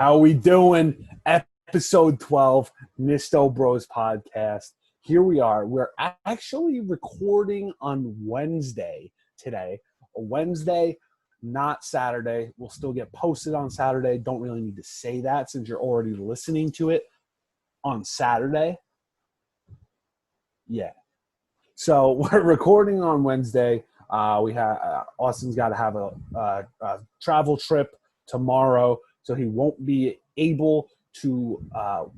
How we doing? Episode 12, Nisto Bros podcast. Here we are. We're actually recording on Wednesday today. A Wednesday, not Saturday. We'll still get posted on Saturday. Don't really need to say that since you're already listening to it on Saturday. Yeah. So we're recording on Wednesday. We have Austin's got to have a travel trip tomorrow, so he won't be able to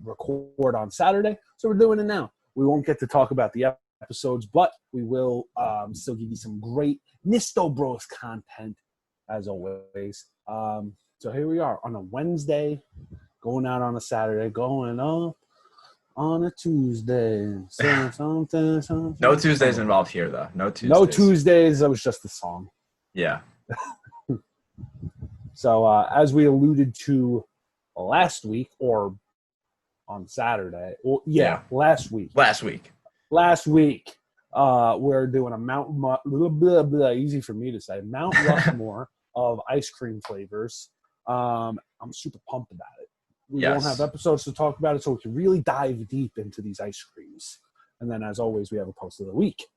record on Saturday. So we're doing it now. We won't get to talk about the episodes, but we will still give you some great Nisto Bros content as always. So here we are on a Wednesday, going out on a Saturday, going up on a Tuesday. Something. No Tuesdays involved here, though. No Tuesdays. No Tuesdays. That was just a song. Yeah. So as we alluded to last week, or on Saturday, last week. We're doing a Mount easy for me to say, Mount Rushmore of ice cream flavors. I'm super pumped about it. We won't have episodes to talk about it, so we can really dive deep into these ice creams. And then, as always, we have a post of the week.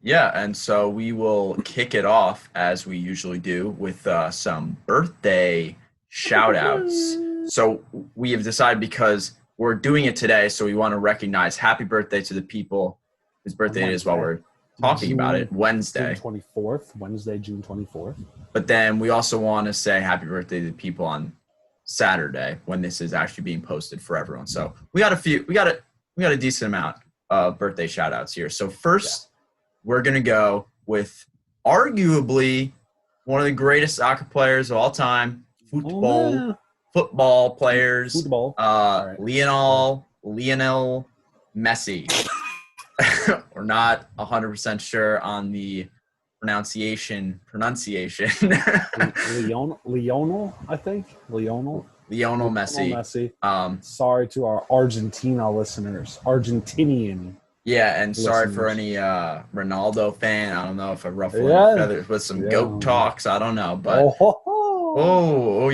Yeah, and so we will kick it off, as we usually do, with some birthday shout-outs. So we have decided, because we're doing it today, so we want to recognize happy birthday to the people whose birthday it is while we're talking about it. Wednesday. June 24th. Wednesday, June 24th. But then we also want to say happy birthday to the people on Saturday when this is actually being posted for everyone. So we got a decent amount of birthday shout-outs here. So first, we're going to go with arguably one of the greatest soccer players of all time, football players, right. Lionel Messi. We're not 100% sure on the pronunciation. Lionel, I think. Lionel Messi. Sorry to our Argentina listeners. Argentinian. Yeah, and sorry for any Ronaldo fan. I don't know if I ruffled feathers with some goat talks. I don't know, but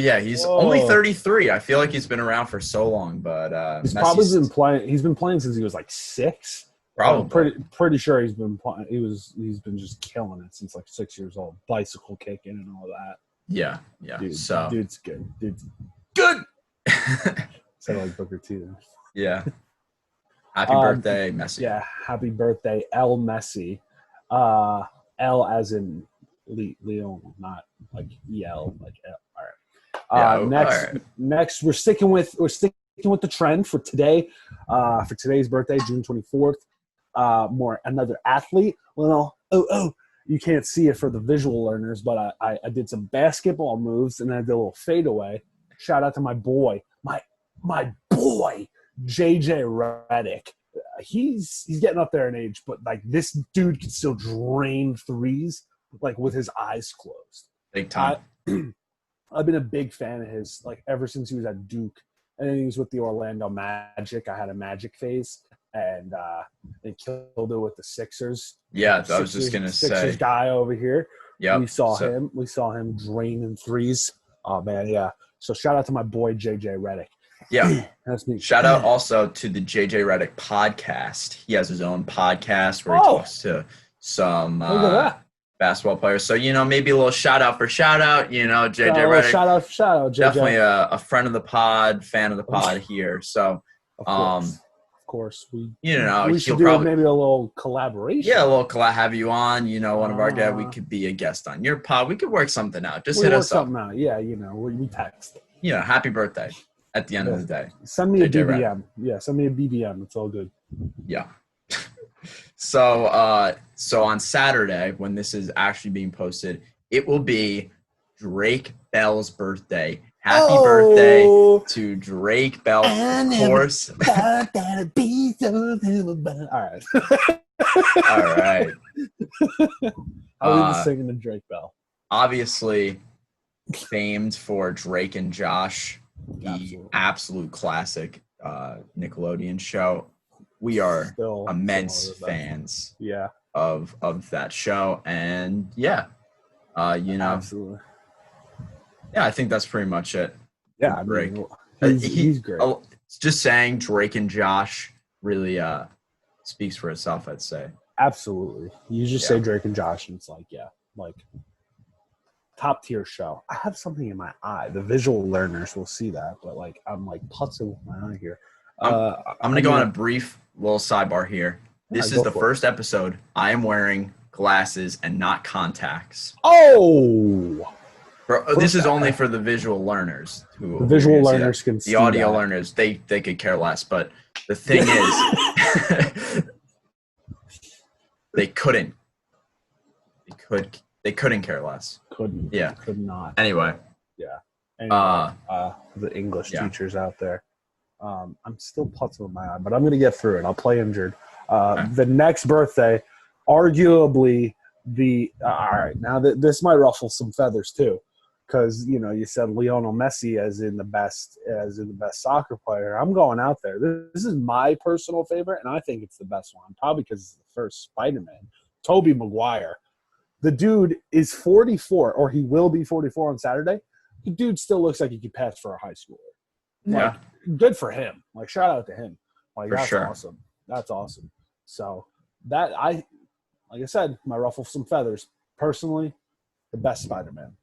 yeah, he's only 33. I feel like he's been around for so long, but he's probably been playing. He's been playing since he was like 6. Probably. Pretty sure he's been playing. He's been just killing it since like 6 years old. Bicycle kicking and all that. Yeah. Dude's good. Sound like Booker T there. Yeah. Happy birthday, Messi. Yeah, happy birthday, El Messi. L as in Leon, not like EL, like L. All right. Next, we're sticking with the trend for today. For today's birthday, June 24th. Another athlete. Well, you can't see it for the visual learners, but I did some basketball moves and I did a little fadeaway. Shout out to my boy, my boy, JJ Redick. He's getting up there in age, but like this dude can still drain threes like with his eyes closed. Big time. I've been a big fan of his like ever since he was at Duke, and then he was with the Orlando Magic. I had a Magic phase, and they killed it with the Sixers. Yeah, I was just gonna Sixers guy over here. Yeah, we saw him draining threes. Oh man, yeah. So shout out to my boy JJ Redick. Yeah. That's me. Shout out also to the JJ Redick podcast. He has his own podcast where he talks to some basketball players. So, maybe a little shout out for shout out, JJ Redick. Shout out, JJ. Definitely a friend of the pod, fan of the pod here. So, of course. We should do maybe a little collaboration. Yeah, a little have you on, one of our guys. We could be a guest on your pod. We could work something out. Just hit us up. Out. Yeah, we text. Happy birthday. At the end of the day. Send me a BBM. Yeah, send me a BBM. It's all good. Yeah. So on Saturday, when this is actually being posted, it will be Drake Bell's birthday. Happy birthday to Drake Bell, of course. All right. How are we singing to Drake Bell? Obviously, famed for Drake and Josh. The absolute classic Nickelodeon show. We are still immense fans of that show. And absolutely. Yeah, I think that's pretty much it. Yeah, I Drake. mean, he's great. Just saying Drake and Josh really speaks for itself, I'd say. Absolutely. You just say Drake and Josh, and it's like, top tier show. I have something in my eye. The visual learners will see that, but like I'm like putzing with my eye here. I'm gonna go on a brief little sidebar here. This is the first episode I am wearing glasses and not contacts. Oh, this is only for the visual learners. The visual learners can see the audio that. learners, they could care less. But the thing is, they couldn't. They couldn't care less. Couldn't. Yeah. Could not. Anyway. Yeah. Anyway, the English teachers out there. I'm still putzing with my eye, but I'm going to get through it. I'll play injured. The next birthday, arguably all right, now this might ruffle some feathers too, because you said Lionel Messi as in the best soccer player. I'm going out there. This is my personal favorite, and I think it's the best one, probably because it's the first Spider-Man. Tobey Maguire. The dude is 44, or he will be 44 on Saturday. The dude still looks like he could pass for a high schooler. Like, good for him. Like, shout out to him. Like, that's awesome. That's awesome. So like I said, might ruffle some feathers. Personally, the best Spider-Man.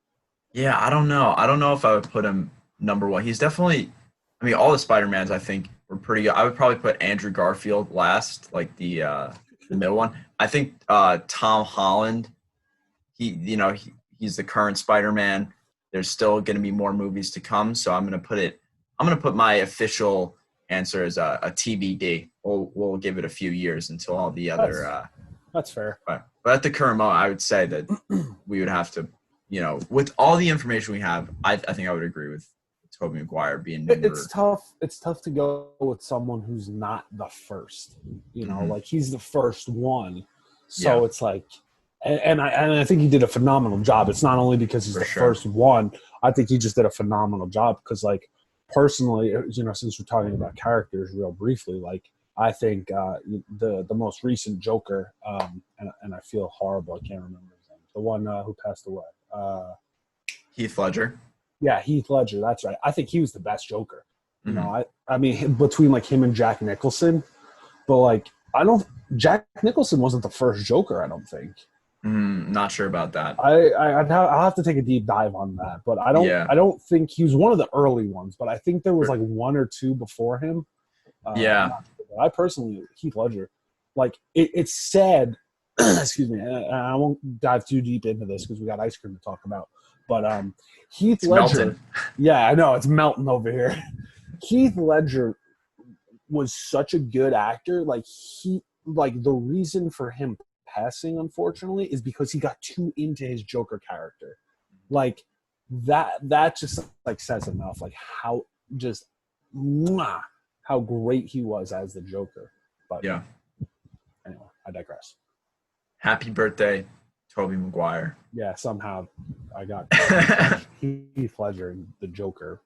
Yeah, I don't know. I don't know if I would put him number one. He's definitely, I mean, all the Spider-Mans I think were pretty good. I would probably put Andrew Garfield last, like the middle one. I think Tom Holland, he's the current Spider-Man. There's still going to be more movies to come, so I'm going to put my official answer as a TBD. We'll give it a few years until all the other. That's fair. But at the current moment, I would say that we would have to, with all the information we have, I think I would agree with Tobey Maguire being number. It's tough. It's tough to go with someone who's not the first. Like he's the first one, so it's like. And I think he did a phenomenal job. It's not only because he's first one. I think he just did a phenomenal job because, like, personally, since we're talking about characters real briefly, like, I think the most recent Joker, and I feel horrible. I can't remember his name. The one who passed away. Heath Ledger. Yeah, Heath Ledger. That's right. I think he was the best Joker. I mean, between, like, him and Jack Nicholson. But, like, Jack Nicholson wasn't the first Joker, I don't think. Not sure about that. I'll have to take a deep dive on that, but I don't think he was one of the early ones. But I think there was like one or two before him. I personally, Heath Ledger, like it's sad. Excuse me, and I won't dive too deep into this because we got ice cream to talk about. But Heath Ledger, melting. Yeah, I know it's melting over here. Heath Ledger was such a good actor. Like the reason for him passing, unfortunately, is because he got too into his Joker character. Like that just like says enough, like how great he was as the Joker. But anyway, I digress. Happy birthday, Tobey Maguire. Yeah, somehow I got Heath Ledger and the Joker.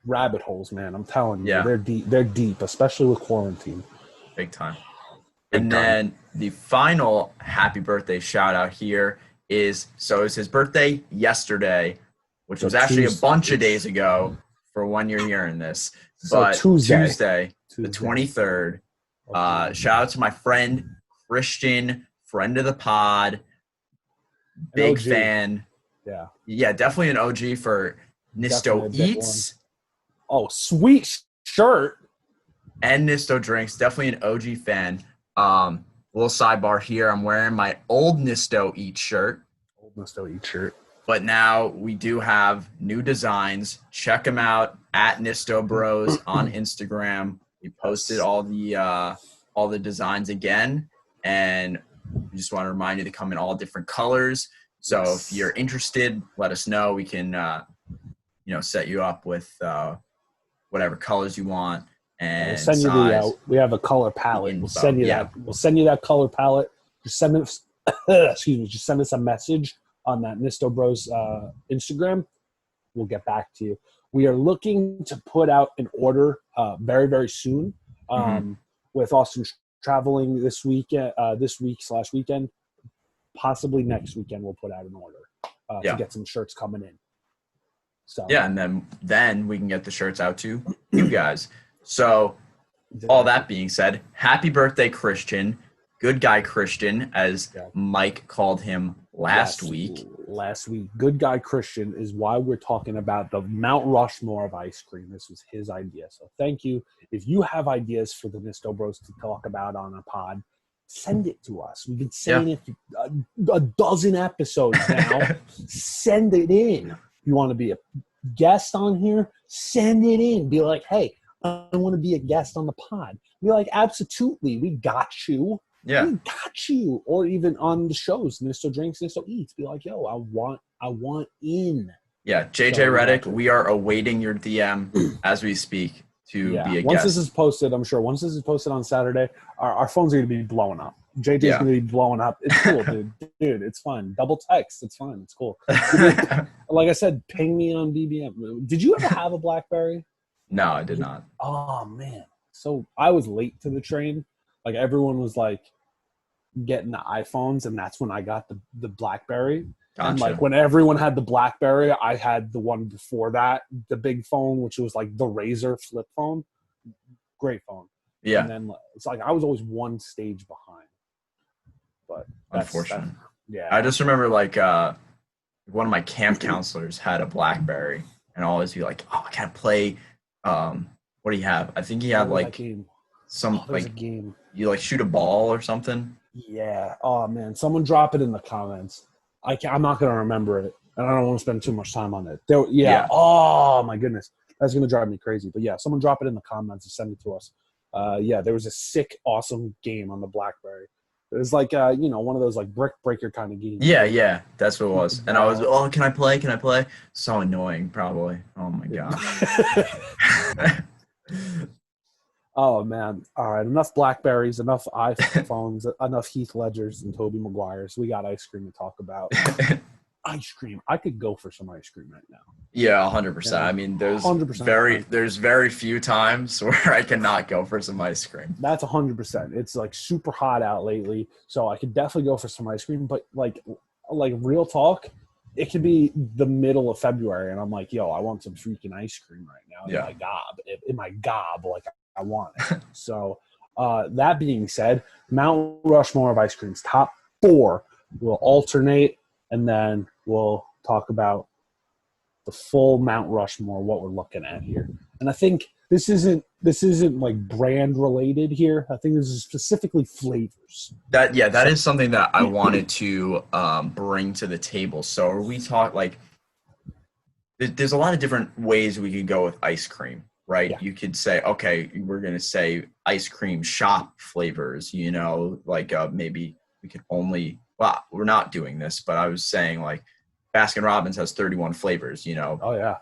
Rabbit holes, man, I'm telling you, they're deep, especially with quarantine. Big time. And then the final happy birthday shout out here is his birthday yesterday, which was actually a bunch of days ago for when you're hearing this. But Tuesday, the 23rd. Shout out to my friend Christian, friend of the pod, big fan. Yeah, definitely an OG for Nisto Eats. Oh, sweet shirt. And Nisto Drinks, definitely an OG fan. Little sidebar here. I'm wearing my old Nisto Eat shirt. But now we do have new designs. Check them out at Nisto Bros on Instagram. We posted all the designs again, and we just want to remind you to come in all different colors. So if you're interested, let us know. We can set you up with whatever colors you want. And we'll send you we have a color palette. We'll send you that. We'll send you that color palette. Just send us, just send us a message on that Nisto Bros Instagram. We'll get back to you. We are looking to put out an order very, very soon. With Austin traveling this weekend, weekend, possibly next weekend, we'll put out an order to get some shirts coming in. So yeah, and then we can get the shirts out to you guys. So all that being said, happy birthday, Christian. Good guy Christian, as Mike called him last week. Last week. Good guy Christian is why we're talking about the Mount Rushmore of ice cream. This was his idea. So thank you. If you have ideas for the Nisto Bros to talk about on a pod, send it to us. We've been saying it a dozen episodes now. Send it in. If you want to be a guest on here, send it in. Be like, hey, I want to be a guest on the pod. Be like, absolutely, we got you. Yeah, we got you. Or even on the shows, Nisto Drinks, Nisto Eats. Be like, yo, I want in. Yeah, JJ Reddick, we are awaiting your DM as we speak to be a once guest. This is posted, I'm sure once this is posted on Saturday, our phones are going to be blowing up. JJ's going to be blowing up. It's cool, dude. Dude, it's fun. Double text. It's fun. It's cool. Like I said, ping me on BBM. Did you ever have a BlackBerry? No, I did not. Oh, man. So I was late to the train. Like everyone was like getting the iPhones, and that's when I got the BlackBerry. Gotcha. And like when everyone had the BlackBerry, I had the one before that, the big phone, which was like the Razr flip phone. Great phone. Yeah. And then it's like I was always one stage behind. But unfortunate. Yeah. I just remember like one of my camp counselors had a BlackBerry and always be like, "Oh, I can't play. What do you have?" I think he had like some like a game. You like shoot a ball or something. Yeah. Oh man, someone drop it in the comments. I'm not gonna remember it, and I don't want to spend too much time on it. Yeah. Oh my goodness, that's gonna drive me crazy. But yeah, someone drop it in the comments and send it to us. There was a sick, awesome game on the BlackBerry. It was like one of those like brick breaker kind of games. Yeah, that's what it was. And I was, oh, can I play? Can I play? So annoying, probably. Oh my god. Oh man! All right, enough Blackberries, enough iPhones, enough Heath Ledgers and Tobey Maguires. We got ice cream to talk about. Ice cream. I could go for some ice cream right now. Yeah, 100%. I mean, there's 100%. There's very few times where I cannot go for some ice cream. That's 100%. It's like super hot out lately, so I could definitely go for some ice cream. But like real talk, it could be the middle of February, and I'm like, yo, I want some freaking ice cream right now. Yeah. In my gob, like I want it. So that being said, Mount Rushmore of ice creams, top 4 will alternate, and then we'll talk about the full Mount Rushmore, what we're looking at here. And I think this isn't like brand related here. I think this is specifically flavors. That is something that I wanted to bring to the table. So are we talk like there's a lot of different ways we could go with ice cream, right? Yeah. You could say, okay, we're going to say ice cream shop flavors, like maybe we could only, well, we're not doing this, but I was saying like Baskin Robbins has 31 flavors, Oh yeah.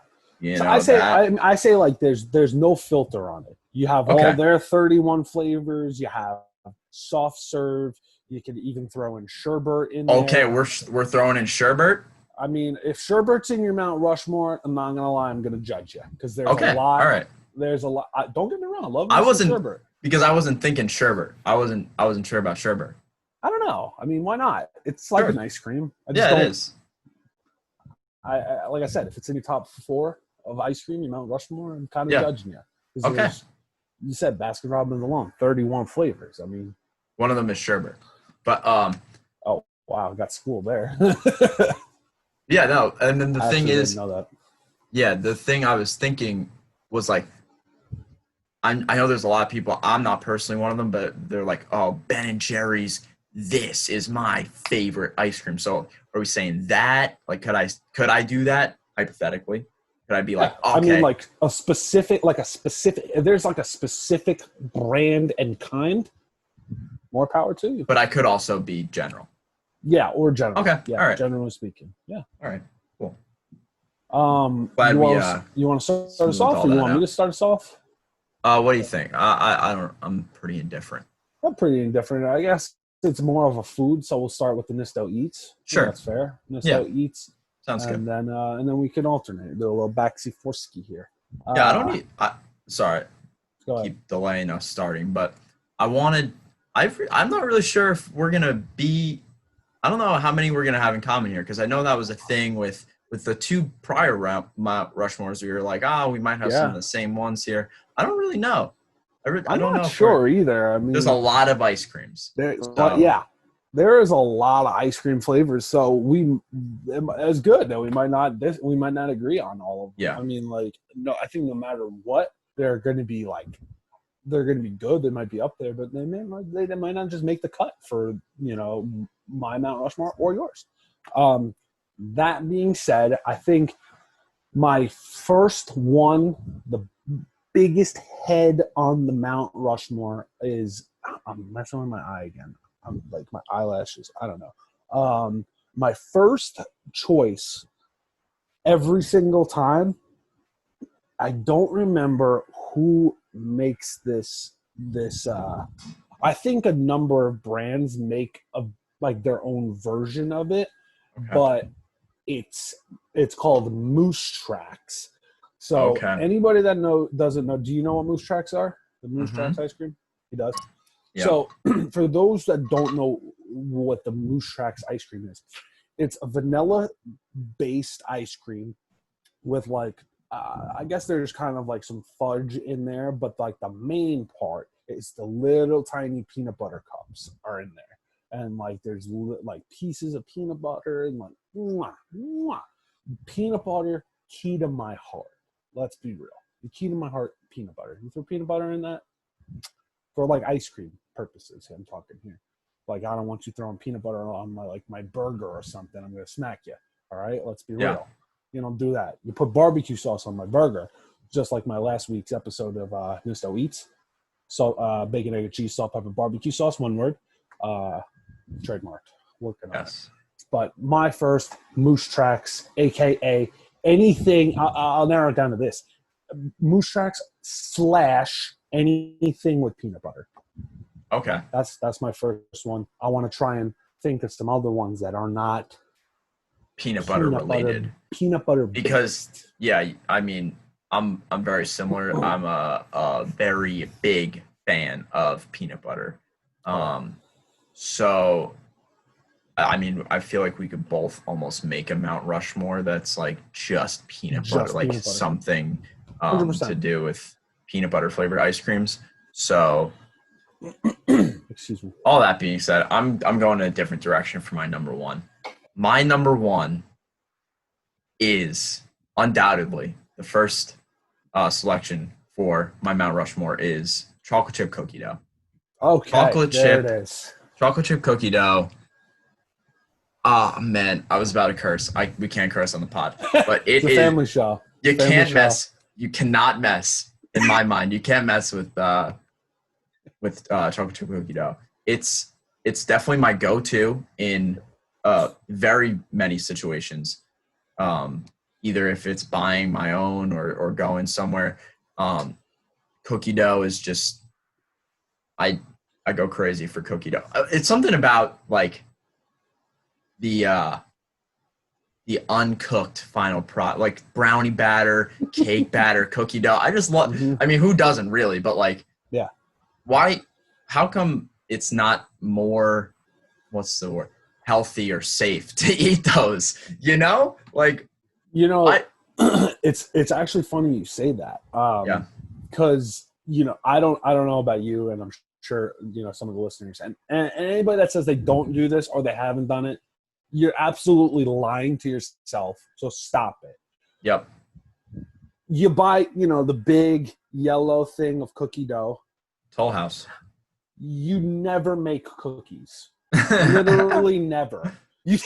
So I say like there's no filter on it. You have all their 31 flavors. You have soft serve. You can even throw in sherbet in there. Okay, we're throwing in sherbet. I mean, if sherbet's in your Mount Rushmore, I'm not gonna lie, I'm gonna judge you because there's a lot. All right. There's a lot. Don't get me wrong. I wasn't sherbet because I wasn't thinking sherbet. I wasn't sure about sherbet. I don't know. I mean, why not? It's like an ice cream. It is. I like I said, if it's in your top 4 of ice cream, your Mount Rushmore, I'm kind of judging you. Okay. You said Baskin Robbins alone, 31 flavors. I mean, one of them is sherbet, but oh wow, got schooled there. Yeah, no, and then the thing is, know that. Yeah, the thing I was thinking was like, I know there's a lot of people. I'm not personally one of them, but they're like, oh, Ben and Jerry's. This is my favorite ice cream. So are we saying that? Like, could I do that hypothetically? Could I be like, okay. I mean, like a specific, if there's like a specific brand and kind, more power to you. But I could also be general. Yeah, or general. Okay. Yeah, all right. Generally speaking. Yeah. All right. Cool. Glad you want to start us off, or you want me to start us off? What do you think? I'm pretty indifferent. I'm pretty indifferent. I guess it's more of a food, so we'll start with the Nisto Eats. Sure, that's fair. Nisto Eats sounds good. And then we can alternate. Do a little backseat forsky here. Yeah, I don't need. Sorry, go ahead. Keep delaying us starting, but I'm not really sure if we're gonna be. I don't know how many we're gonna have in common here because I know that was a thing with with the two prior Mount Rushmores, we were like, we might have some of the same ones here. I don't really know. I don't know. Not sure either. I mean, there's a lot of ice creams. There is a lot of ice cream flavors. So it's good that we might not agree on all of them. Yeah. I mean, like, no, I think no matter what, they're going to be good. They might be up there, but they might not just make the cut for, my Mount Rushmore or yours. That being said, I think my first one, the biggest head on the Mount Rushmore is, I'm messing with my eye again. I'm like my eyelashes. I don't know. My first choice every single time, I don't remember who makes this. I think a number of brands make their own version of it, but it's called Moose Tracks. So anybody that doesn't know, do you know what Moose Tracks are? The Moose Tracks ice cream? He does. Yeah. So for those that don't know what the Moose Tracks ice cream is, it's a vanilla-based ice cream with I guess there's kind of like some fudge in there, but like the main part is the little tiny peanut butter cups are in there. And like there's like pieces of peanut butter and like mwah, mwah. Peanut butter, key to my heart. Let's be real. The key to my heart, peanut butter. You throw peanut butter in that for like ice cream purposes. I'm talking here. Like I don't want you throwing peanut butter on my burger or something. I'm gonna smack you. All right, let's be real. You don't do that. You put barbecue sauce on my burger, just like my last week's episode of Nusto Eats. So bacon, egg, and cheese, salt, pepper, barbecue sauce. One word. Trademarked. Working on it. But my first Moose Tracks, aka anything. I'll narrow it down to this: Moose Tracks / anything with peanut butter. Okay. That's my first one. I want to try and think of some other ones that are not peanut butter related. Peanut butter because I mean I'm very similar. I'm a very big fan of peanut butter. So I mean I feel like we could both almost make a Mount Rushmore that's like just peanut butter, like peanut butter. Something to do with peanut butter flavored ice creams. So excuse me. All that being said, I'm going in a different direction for my number one. My number one is undoubtedly the first selection for my Mount Rushmore is chocolate chip cookie dough. Okay, chocolate chip cookie dough. Oh man, I was about to curse. We can't curse on the pod, but it's a family show. You can't mess. You cannot mess. In my mind, you can't mess with chocolate chip cookie dough. It's definitely my go-to in very many situations. Either if it's buying my own or going somewhere. Cookie dough is just I go crazy for cookie dough. It's something about like the uncooked final product, like brownie batter, cake batter, cookie dough. I just love. I mean, who doesn't really? But like, yeah. Why? How come it's not more? What's the word? Healthy or safe to eat those? You know, like. It's actually funny you say that. Because I don't know about you, and I'm sure some of the listeners and anybody that says they don't do this or they haven't done it, you're absolutely lying to yourself. So stop it. Yep. You buy the big yellow thing of cookie dough. Toll House. You never make cookies. Literally never. You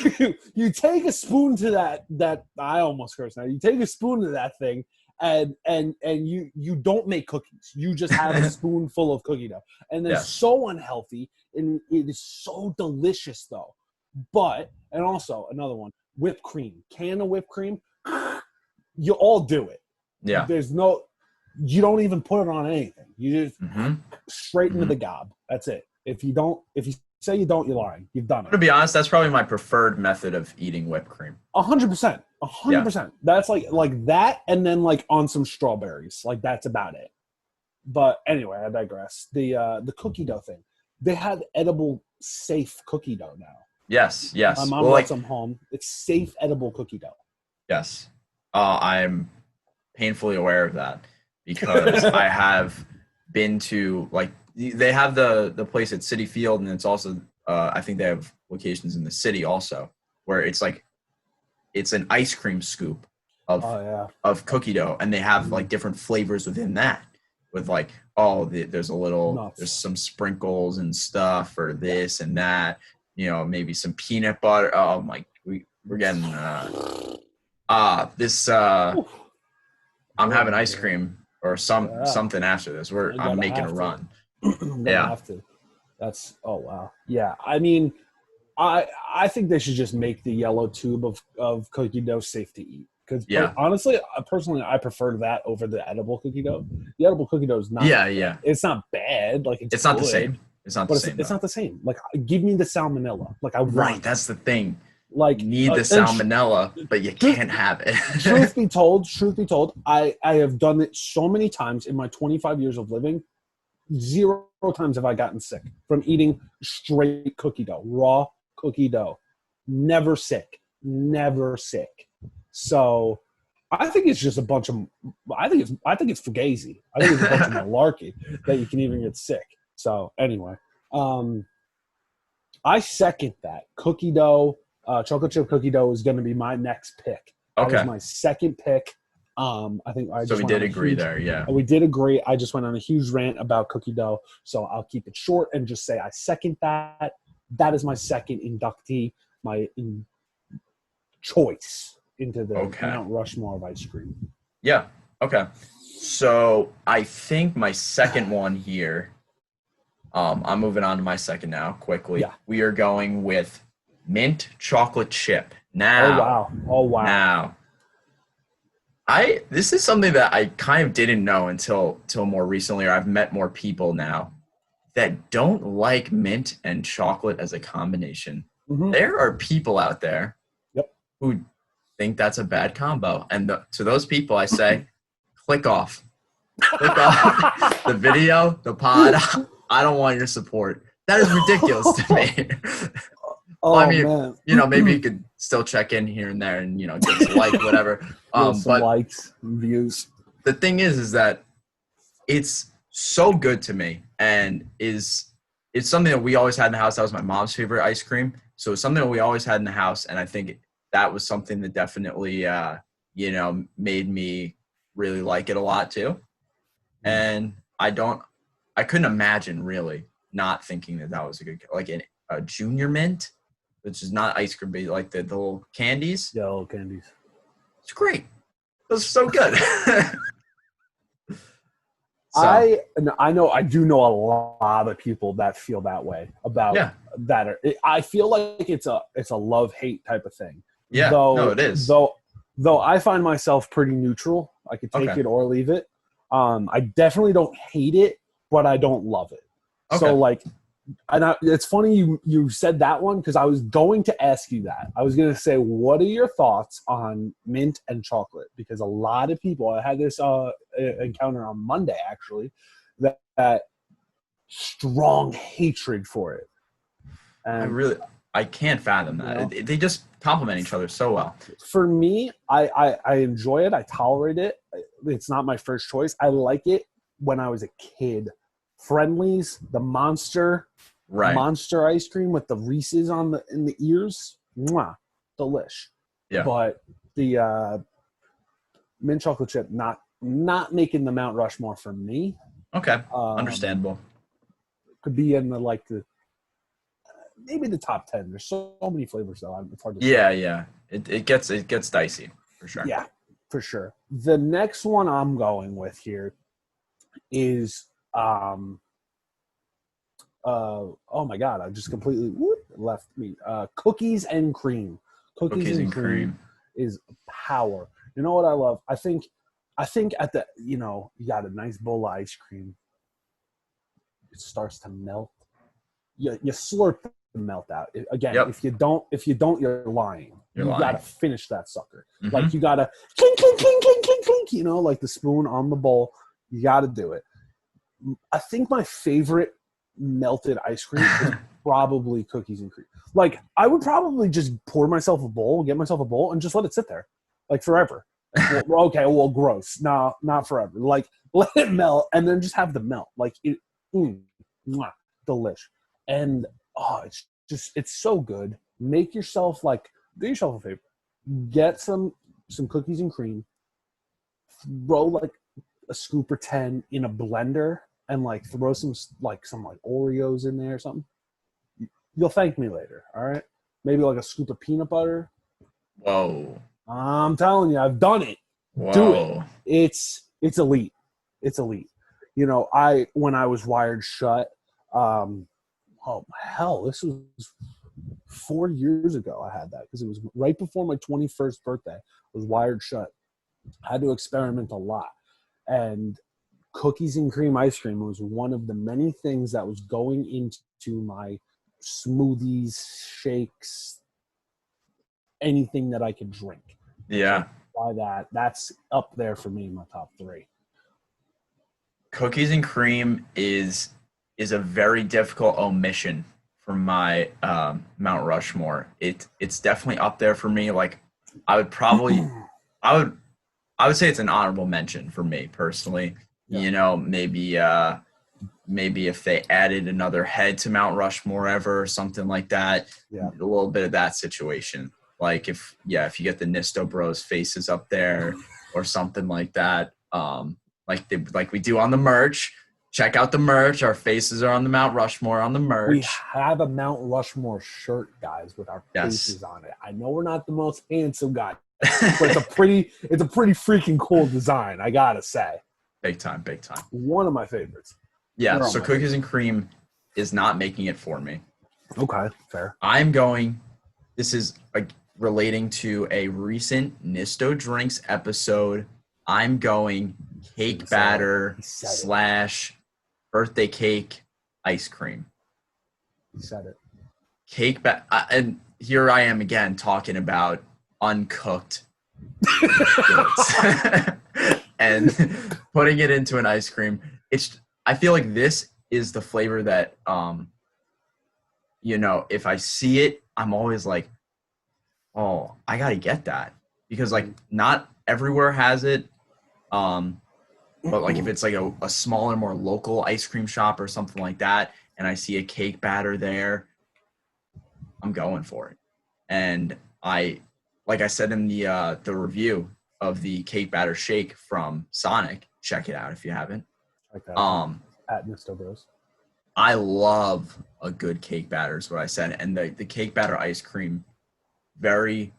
take a spoon to that I almost cursed now. You take a spoon to that thing and you don't make cookies. You just have a spoonful of cookie dough. And it's so unhealthy and it is so delicious though. But and also another one, whipped cream. Can of whipped cream. You all do it. Yeah. You don't even put it on anything. You just straight into the gob. That's it. If you say you don't, you're lying. You've done it. To be honest, that's probably my preferred method of eating whipped cream. 100%. 100%. That's like that, and then like on some strawberries. Like that's about it. But anyway, I digress. The cookie dough thing. They have edible, safe cookie dough now. Yes. My mom brought some home. It's safe, edible cookie dough. Yes. I'm painfully aware of that because I have been to, like, they have the place at City Field, and it's also I think they have locations in the city also, where it's like it's an ice cream scoop of Oh yeah. of cookie dough, and they have like different flavors within that, with like, there's Nuts. some sprinkles and stuff, or this and that, maybe some peanut butter. Oh my, we're getting this Oof. I'm Oh having my ice God. cream or Yeah. something after this. I I'm gotta making a have to. run. I'm gonna Yeah. have to. That's oh wow. Yeah. I mean, I think they should just make the yellow tube of cookie dough safe to eat. Because Yeah. honestly, personally, I prefer that over the edible cookie dough. The edible cookie dough is not. Yeah, yeah. It's not bad. Like it's not good, the same. It's not the but same it's though. not the same. Like give me the salmonella. Like I Right, want. that's the thing. Like You need the salmonella, but you can't have it. truth be told, I have done it so many times in my 25 years of living. 0 times have I gotten sick from eating straight cookie dough, raw cookie dough. Never sick. Never sick. So I think it's just a bunch of I think it's fugazi. I think it's a bunch of malarkey that you can even get sick. So anyway, I second that. Cookie dough, chocolate chip cookie dough is going to be my next pick. That is Okay. my second pick. I think I So just we did agree there, yeah. we did agree. I just went on a huge rant about cookie dough, so I'll keep it short and just say I second that. That is my second inductee, my choice into the Okay. Mount Rushmore of ice cream. Yeah. Okay. So I think my second one here, I'm moving on to my second now quickly. Yeah. We are going with mint chocolate chip. Now. Oh wow. Now. This is something that I kind of didn't know until more recently, or I've met more people now that don't like mint and chocolate as a combination. Mm-hmm. There are people out there who think that's a bad combo. And to those people, I say, click off. Click off the video, the pod. I don't want your support. That is ridiculous to me. Oh, I mean, man. Maybe you could still check in here and there and, give us a like, whatever. Some but likes and views. The thing is that it's so good to me, and it's something that we always had in the house. That was my mom's favorite ice cream. So it's something that we always had in the house. And I think that was something that definitely, made me really like it a lot too. And I couldn't imagine really not thinking that was a good, like a junior mint, which is not ice cream, but like the little candies. Yeah, little candies. It's great. It was so good. I do know a lot of people that feel that way about that. I feel like it's a love-hate type of thing. Yeah, no, it is. Though I find myself pretty neutral. I could take it or leave it. I definitely don't hate it, but I don't love it. Okay. So it's funny you said that one, because I was going to ask you that. I was going to say, what are your thoughts on mint and chocolate? Because a lot of people, I had this encounter on Monday actually, that strong hatred for it. And I can't fathom that. They just complement each other so well. For me, I enjoy it. I tolerate it. It's not my first choice. I like it when I was a kid. Friendlies, the Monster ice cream with the Reese's in the ears, mwah, delish. Yeah. But the mint chocolate chip not making the Mount Rushmore for me. Okay, understandable. Could be in maybe the top 10. There's so many flavors though. It's hard to say. Yeah. It gets dicey for sure. Yeah, for sure. The next one I'm going with here is oh my god, I just completely left me. Cookies and cream. Cookies and cream is power. You know what I love? I think at the you got a nice bowl of ice cream. It starts to melt. You slurp the melt out. Again, if you don't, you're lying. You gotta finish that sucker. Mm-hmm. Like you gotta clink, clink, clink, clink, clink, clink, like the spoon on the bowl. You gotta do it. I think my favorite melted ice cream is probably cookies and cream. Like I would probably just get myself a bowl and just let it sit there. like forever. Okay, well, gross. No, not forever. Like, let it melt and then just have the melt. Like, mwah, delish. And, it's so good. Make yourself, do yourself a favor. Get some cookies and cream. Throw, a scoop or 10 in a blender and, throw some Oreos in there or something. You'll thank me later, all right? Maybe, a scoop of peanut butter. Whoa. I'm telling you, I've done it. Whoa. Do it. It's elite. It's elite. When I was wired shut, this was 4 years ago I had that because it was right before my 21st birthday. I was wired shut. I had to experiment a lot. And cookies and cream ice cream was one of the many things that was going into my smoothies, shakes, anything that I could drink. Yeah. So by that's up there for me in my top 3. Cookies and cream is a very difficult omission for my Mount Rushmore. It's definitely up there for me. I would say it's an honorable mention for me personally. Yeah. Maybe if they added another head to Mount Rushmore ever or something like that, a little bit of that situation. If you get the Nisto Bros faces up there or something like that, like we do on the merch. Check out the merch. Our faces are on the Mount Rushmore on the merch. We have a Mount Rushmore shirt, guys, with our faces on it. I know we're not the most handsome guy, but it's a pretty freaking cool design, I gotta say. Big time. One of my favorites. Yeah, so cookies and cream is not making it for me. Okay, fair. This is relating to a recent Nisto Drinks episode. I'm going cake batter / birthday cake ice cream. You said it. Cake batter. And here I am again talking about uncooked goods and putting it into an ice cream. I feel like this is the flavor that, if I see it, I'm always like, oh, I got to get that. Because, not everywhere has it. But, if it's, a smaller, more local ice cream shop or something like that, and I see a cake batter there, I'm going for it. And like I said in the review of the cake batter shake from Sonic, check it out if you haven't. Okay. At Nisto Bros. I love a good cake batter is what I said. And the cake batter ice cream very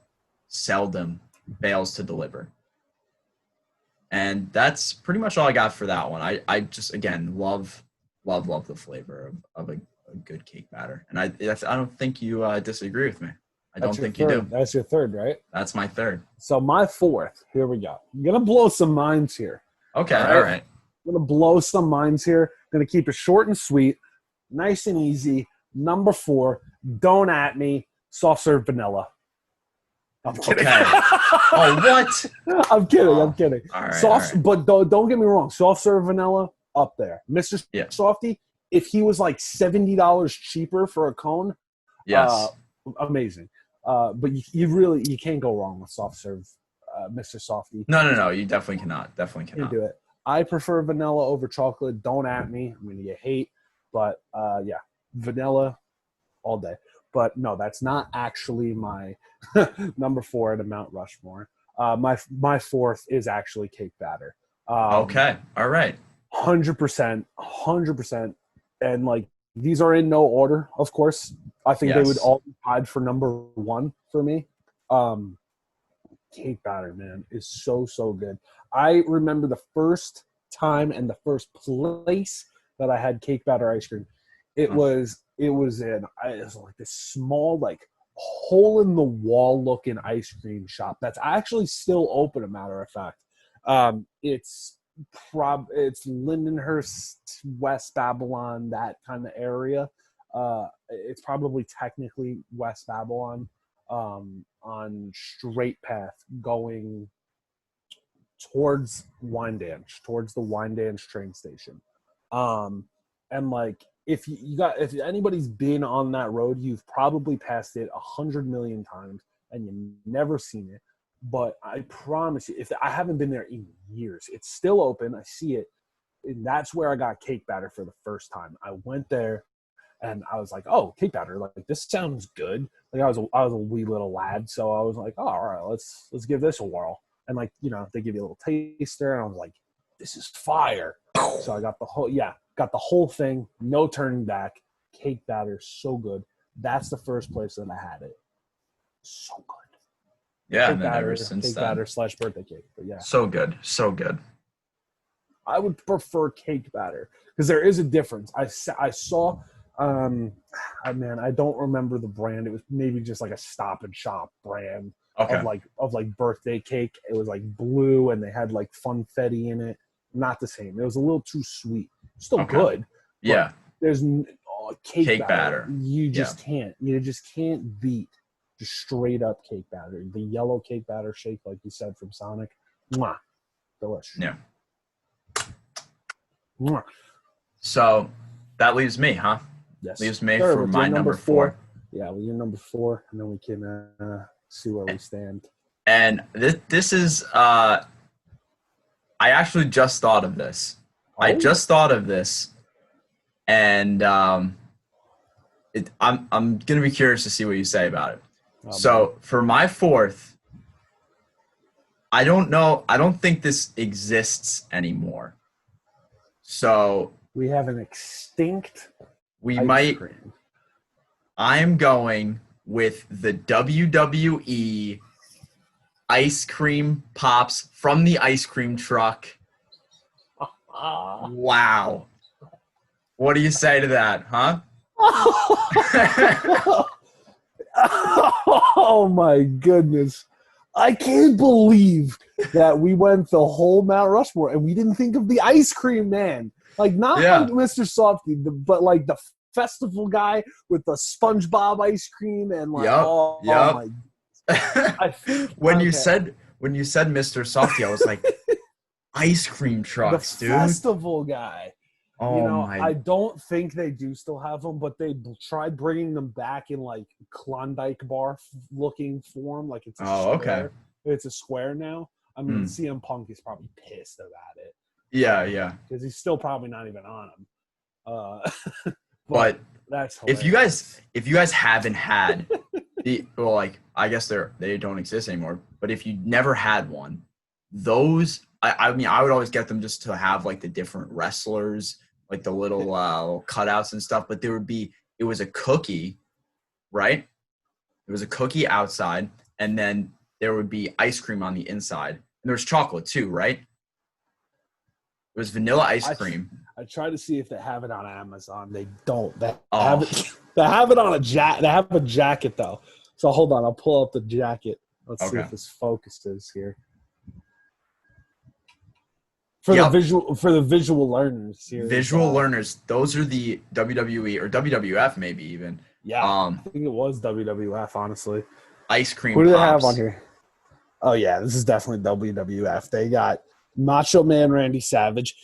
seldom fails to deliver. And that's pretty much all I got for that one. I just, again, love the flavor of a good cake batter. And I don't think you disagree with me. I don't think you do. That's your third, right? That's my third. So my fourth, here we go. I'm going to blow some minds here. Okay, all right. I'm going to blow some minds here. I'm going to keep it short and sweet, nice and easy. Number 4, don't at me, soft serve vanilla. I'm kidding. Okay. Oh, what? I'm kidding. All right, soft, all right. But don't get me wrong. Soft serve vanilla, up there. Mr. Softy, if he was $70 cheaper for a cone, yes, amazing. But you can't go wrong with soft serve, Mr. Softy. No. You definitely cannot. You do it. I prefer vanilla over chocolate. Don't at me. I'm going to get hate. But, vanilla all day. But, no, that's not actually my number 4 at a Mount Rushmore. My fourth is actually cake batter. Okay. All right. 100%. And, these are in no order, of course. I think they would all be tied for number 1 for me. Cake batter, man, is so this remember the first time and the first place that I had cake batter ice cream. It was this small hole in the wall looking ice cream shop that's actually still open. A matter of fact, it's Lindenhurst, West Babylon, that kind of area. It's probably technically West Babylon, on Straight Path going towards Wyandanch, towards the Wyandanch train station. And if anybody's been on that road, you've probably passed it 100 million times and you've never seen it. But I promise you, if I haven't been there in years, it's still open. I see it. And that's where I got cake batter for the first time. I went there and I was like, oh, cake batter. Like, this sounds good. Like, I was a wee little lad. So I was like, oh, all right, let's give this a whirl. And like, they give you a little taster. And I was like, this is fire. So I got the whole thing. No turning back. Cake batter, so good. That's the first place that I had it. So good. Yeah, cake and then batter, ever since cake then. batter / birthday cake. But yeah. So good. So good. I would prefer cake batter because there is a difference. I saw, man, I don't remember the brand. It was maybe just like a Stop and Shop brand of like birthday cake. It was like blue and they had like funfetti in it. Not the same. It was a little too sweet. Still good. Yeah. There's cake batter. You just can't. You just can't beat just straight up cake batter. The yellow cake batter shake, like you said from Sonic. Mwah. Delicious. Yeah. Mwah. So that leaves me, huh? Yes. Leaves me for my number 4. Yeah, well, you're number 4, and then we can see where we stand. And this is I actually just thought of this. Oh? I just thought of this, and I'm gonna be curious to see what you say about it. Oh, so man. For my 4th, I don't know. I don't think this exists anymore. So we have an extinct. We might. Cream. I'm going with the WWE ice cream pops from the ice cream truck. Wow. What do you say to that, huh? Oh my goodness. I can't believe that we went the whole Mount Rushmore and we didn't think of the ice cream man. Like, not like Mr. Softy, but like the festival guy with the SpongeBob ice cream and like, oh my. I think when you said Mr. Softy, I was like, ice cream trucks, the dude. Festival guy. Oh I don't think they do still have them, but they tried bringing them back in like Klondike bar looking form. Like it's a square. Okay. It's a square now. I mean, CM Punk is probably pissed about it. Yeah. Because he's still probably not even on them. But that's hilarious. if you guys haven't had I guess they don't exist anymore. But if you never had one, those I mean I would always get them just to have like the different wrestlers, like the little cutouts and stuff. But it was a cookie, right? It was a cookie outside, and then there would be ice cream on the inside, and there's chocolate too, right? It was vanilla ice cream. I try to see if they have it on Amazon. They don't. They have it on They have a jacket though. So hold on, I'll pull up the jacket. Let's see if this focuses here. For the visual learners here. Visual learners. Those are the WWE or WWF maybe even. Yeah. I think it was WWF, honestly. Ice cream. Who do they pops. have on here? Oh yeah, this is definitely WWF. They got Macho Man Randy Savage.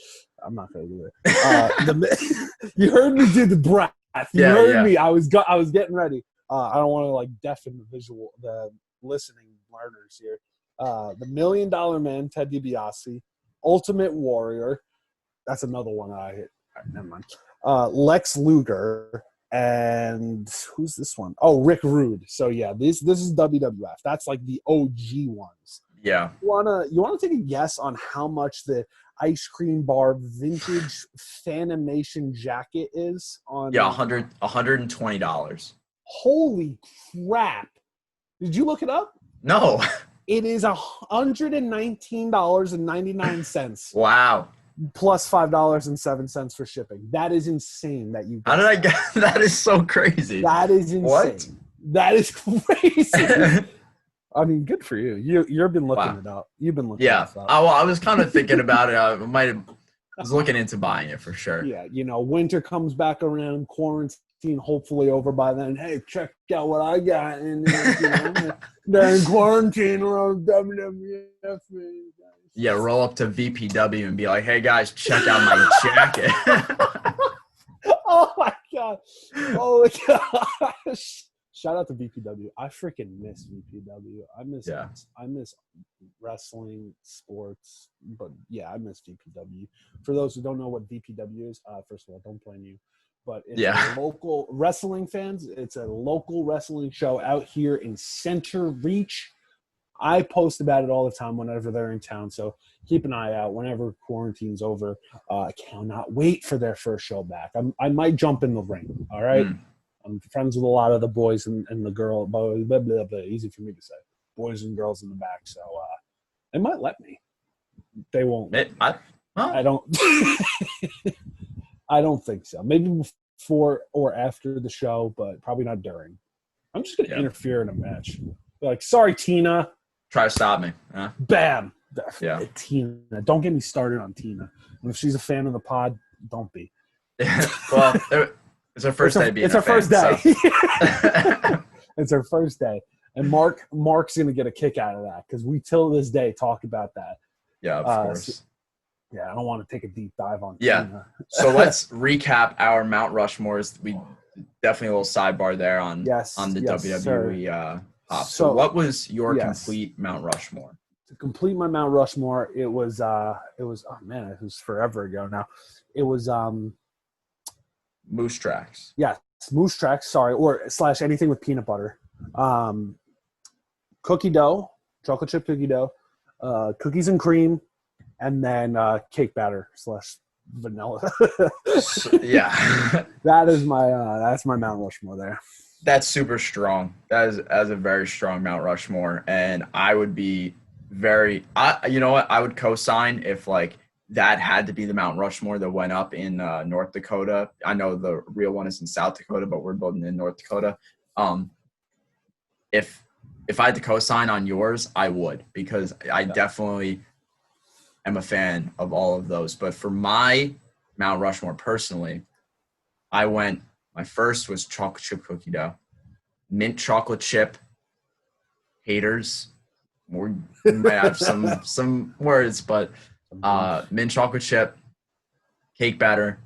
I'm not gonna do it. You heard me do the breath. You heard me. I was getting ready. I don't want to like deafen the listening learners here. The $1 Million Man, Ted DiBiase, Ultimate Warrior. That's another one I hit. All right, never mind. Lex Luger, and who's this one? Oh, Rick Rude. So yeah, this is WWF. That's like the OG ones. Yeah. You wanna take a guess on how much the ice cream bar vintage Fanimation jacket is on? Yeah, $120. Holy crap! Did you look it up? No. It is $119.99. Wow. Plus $5.07 for shipping. That is insane. That you. How did I get? That is so crazy. That is insane. What? That is crazy. I mean, good for you. You've been looking it up. You've been looking. Yeah. It up. Well, I was kind of thinking about it. I was looking into buying it for sure. Yeah. Winter comes back around. Quarantine hopefully over by then. Hey, check out what I got. And they're in quarantine around WWF. Yeah, roll up to VPW and be like, "Hey guys, check out my jacket." Oh my god! Oh my gosh! shout out to VPW. I freaking miss VPW. Yeah. I miss wrestling, sports, but yeah, I miss VPW. For those who don't know what VPW is, first of all, don't blame you. But it's a local wrestling fans. It's a local wrestling show out here in Center Reach. I post about it all the time whenever they're in town. So keep an eye out whenever quarantine's over. I cannot wait for their first show back. I might jump in the ring. All right. I'm friends with a lot of the boys and the girl. Blah, blah, blah, blah. Easy for me to say. Boys and girls in the back. So they might let me. They won't. I don't. I don't think so. Maybe before or after the show, but probably not during. I'm just going to interfere in a match. Like, sorry, Tina. Try to stop me. Bam. Yeah. Tina. Don't get me started on Tina. And if she's a fan of the pod, don't be. Well, it's her first day being It's her fan, first day. So. It's her first day. And Mark's going to get a kick out of that because we till this day talk about that. Yeah, of course. Yeah, I don't want to take a deep dive on Yeah. Tina. So let's recap our Mount Rushmores. We definitely a little sidebar there on the WWE pop. So what was your complete Mount Rushmore? To complete my Mount Rushmore, it was oh man, it was forever ago now. It was Moose Tracks. Yeah, Moose Tracks, sorry, or / anything with peanut butter. Cookie dough, chocolate chip cookie dough, cookies and cream, and then cake batter / vanilla. Yeah. That's my Mount Rushmore there. That's super strong. That is a very strong Mount Rushmore. And I would be you know what? I would co-sign if like that had to be the Mount Rushmore that went up in North Dakota. I know the real one is in South Dakota, but we're building in North Dakota. If I had to co-sign on yours, I would, because I definitely am a fan of all of those. But for my Mount Rushmore personally, my first was chocolate chip cookie dough, mint chocolate chip haters. We might have some words, but mint chocolate chip, cake batter,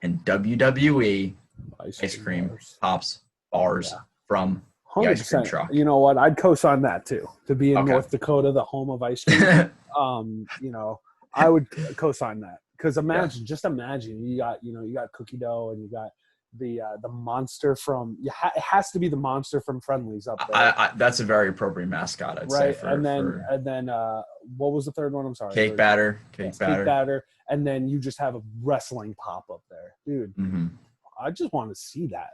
and WWE ice cream pops bars from the ice cream truck. You know what? I'd co-sign that too. To be in North Dakota, the home of ice cream. I would co-sign that because just imagine you got cookie dough and you got the monster from it has to be the monster from Friendly's up there. That's a very appropriate mascot, I'd say. And then what was the third one? I'm sorry. Cake batter, and then you just have a wrestling pop up there, dude. Mm-hmm. I just want to see that.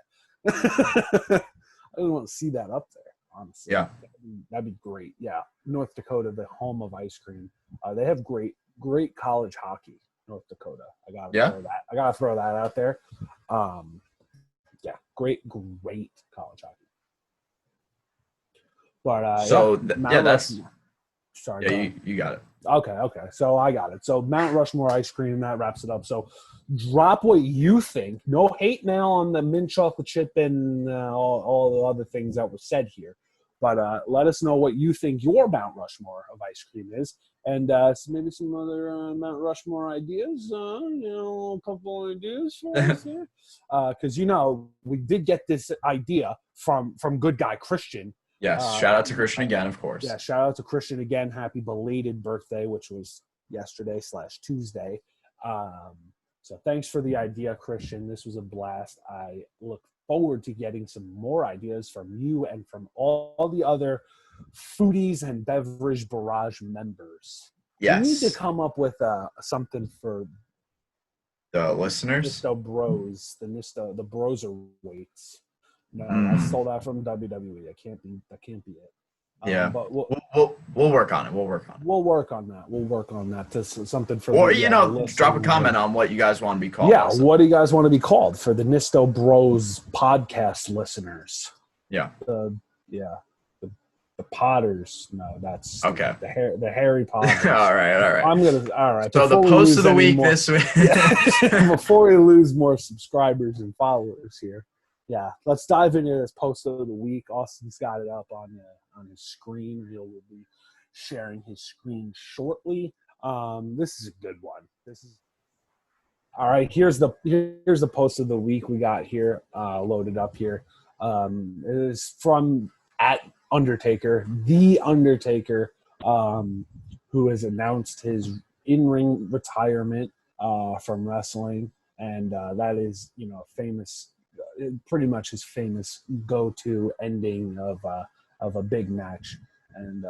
I just want to see that up there, honestly. Yeah, that'd be great. Yeah, North Dakota, the home of ice cream. They have great college hockey. North Dakota. I gotta throw that out there. Great college hockey. But that's sorry. Yeah, you got it. Okay. So I got it. So Mount Rushmore ice cream, that wraps it up. So drop what you think. No hate now on the mint chocolate chip and all the other things that were said here. But let us know what you think your Mount Rushmore of ice cream is. And maybe some other Mount Rushmore ideas, a couple ideas for us here. Because, we did get this idea from good guy Christian. Yes, shout out to Christian again, of course. Yeah, shout out to Christian again. Happy belated birthday, which was yesterday / Tuesday. So thanks for the idea, Christian. This was a blast. I look forward to getting some more ideas from you and from all the other Foodies and Beverage Barrage members. Yes. We need to come up with something for the listeners. Nisto Bros, the Broser weights. No, I stole that from WWE. That can't be it. Yeah, but we'll work on it. We'll work on that. To something for. Or drop a comment on what you guys want to be called. Yeah, also. What do you guys want to be called for the Nisto Bros podcast listeners? Yeah. The Potters. No, that's okay. The Harry Potters. all right. All right. So the post of the week this week. Before we lose more subscribers and followers here. Yeah, let's dive into this post of the week. Austin's got it up on his screen. He'll be sharing his screen shortly. This is a good one. All right. Here's the post of the week we got here loaded up here. It is from at Undertaker, the Undertaker, who has announced his in-ring retirement from wrestling, and that is, famous, pretty much his famous go-to ending of a big match. And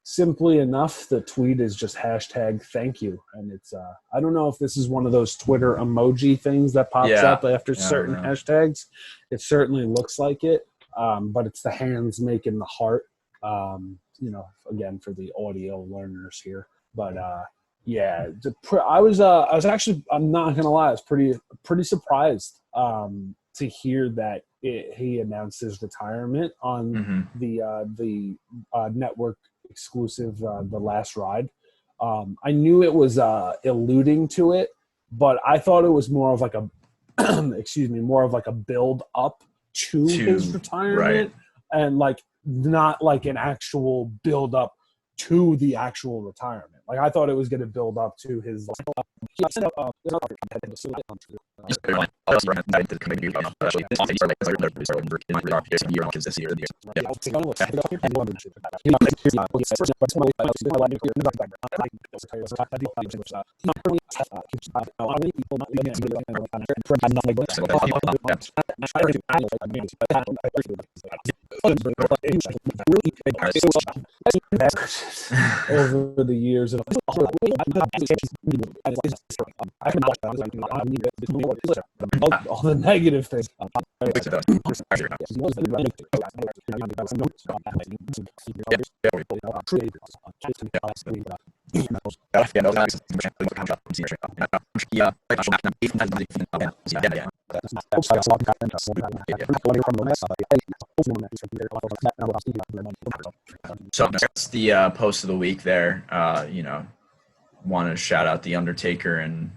simply enough, the tweet is just #thank you, and it's I don't know if this is one of those Twitter emoji things that pops up after certain hashtags. It certainly looks like it, but it's the hands making the heart. Again, for the audio learners here, but I was actually, I'm not gonna lie, I was pretty surprised to hear that he announced his retirement on the network exclusive, The Last Ride. I knew it was alluding to it, but I thought it was more of like a more of like a build up to his retirement, and like not like an actual build up to the actual retirement. Like I thought it was going to build up to his. Over the years of all the negative things. So that's the post of the week there. Want to shout out the Undertaker and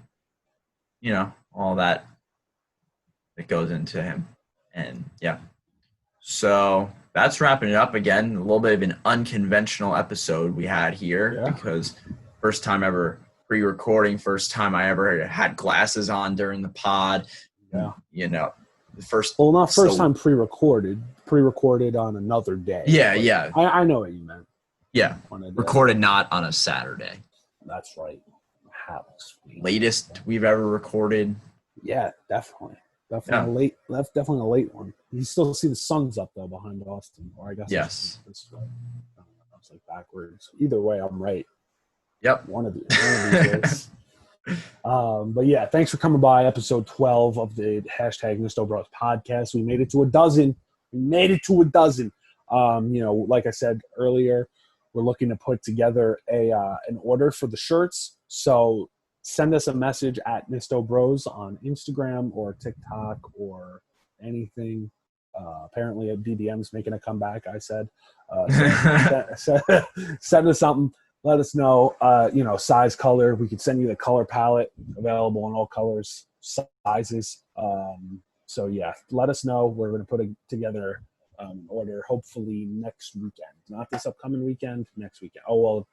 all that goes into him, and so that's wrapping it up. Again, a little bit of an unconventional episode we had here because first time ever pre-recording, first time I ever had glasses on during the pod. The first time pre-recorded on another day. I know what you meant. Recorded not on a Saturday. That's right. Latest we've ever recorded. Yeah, definitely late. That's definitely a late one. You still see the sun's up though behind Austin, or I guess this way. I was like backwards. Either way, I'm right. Yep. One of these days. But yeah, thanks for coming by. Episode 12 of the #Nisto Bros podcast. We made it to a dozen. Like I said earlier, we're looking to put together an order for the shirts. So send us a message at Nisto Bros on Instagram or TikTok or anything. Apparently, BBM's making a comeback. I said, send us something. Let us know, size, color. We could send you the color palette, available in all colors, sizes. So yeah, let us know. We're going to put together an order hopefully next weekend. Not this upcoming weekend, next weekend. Oh, well,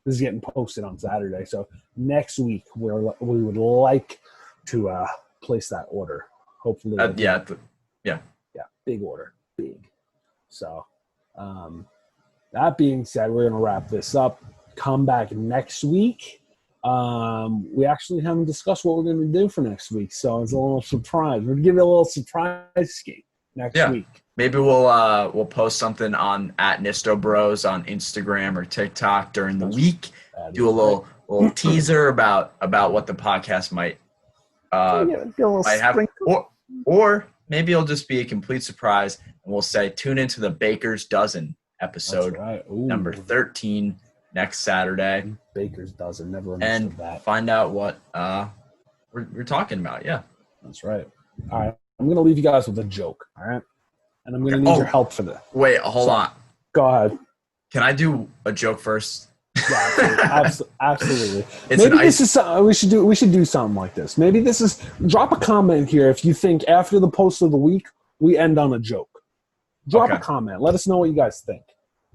this is getting posted on Saturday. So next week, we would like to place that order. Hopefully. Big order. Big. So that being said, we're going to wrap this up. Come back next week. We actually haven't discussed what we're going to do for next week, so it's a little surprise. We're going to give it a little surprise skate next week. Maybe we'll post something on at Nisto Bros on Instagram or TikTok during the week. Do a little teaser about what the podcast might have, or maybe it'll just be a complete surprise, and we'll say tune into the Baker's Dozen episode number 13 next Saturday. Baker's Dozen, never understood that. And find out what we're talking about. Yeah, that's right. All right, I'm going to leave you guys with a joke. All right, and I'm going to need your help for this. Wait, hold on. Go ahead. Can I do a joke first? Yeah, absolutely. Maybe this is something we should do something like this. Maybe this is, drop a comment here if you think after the post of the week we end on a joke. Drop a comment. Let us know what you guys think.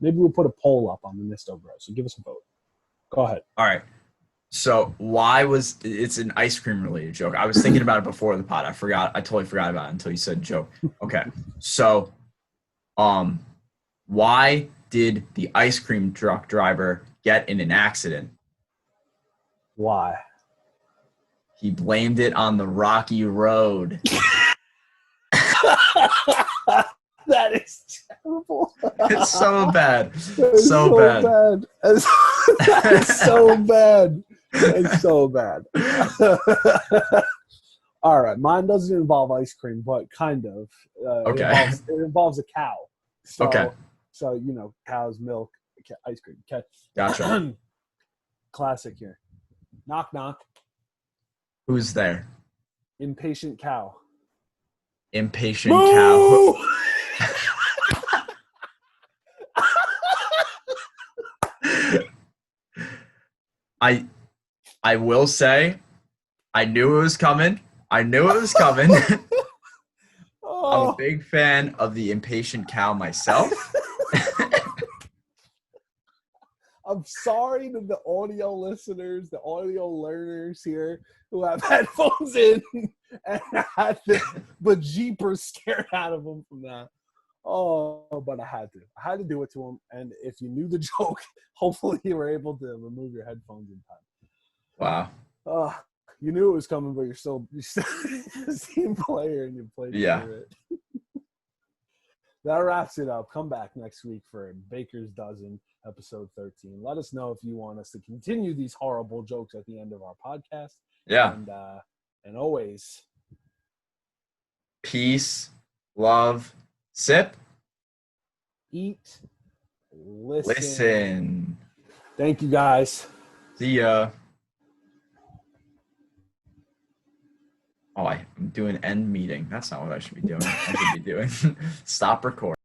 Maybe we'll put a poll up on the Nisto Bros. So give us a vote. Go ahead. All right. So it's an ice cream related joke. I was thinking about it before the pod. I totally forgot about it until you said joke. Okay. So, why did the ice cream truck driver get in an accident? Why? He blamed it on the rocky road. That is terrible. It's so bad. That's so bad. That is so bad. That's so bad. All right, mine doesn't involve ice cream, but kind of. Okay. It involves a cow. So, Okay. So cow's milk, ice cream. Okay. Gotcha. Classic here. Knock knock. Who's there? Impatient cow. Impatient cow. I will say, I knew it was coming. I'm a big fan of the impatient cow myself. I'm sorry to the audio listeners, the audio learners here who have headphones in and had the bejeepers scared out of them from that. Oh, but I had to do it to them. And if you knew the joke, hopefully you were able to remove your headphones in time. Wow. You knew it was coming, but you're still a team player and you played through it. That wraps it up. Come back next week for Baker's Dozen, episode 13. Let us know if you want us to continue these horrible jokes at the end of our podcast. Yeah. And always, peace, love, sip, eat, listen. Thank you, guys. See ya. Oh, I'm doing end meeting. That's not what I should be doing. I should be doing stop recording.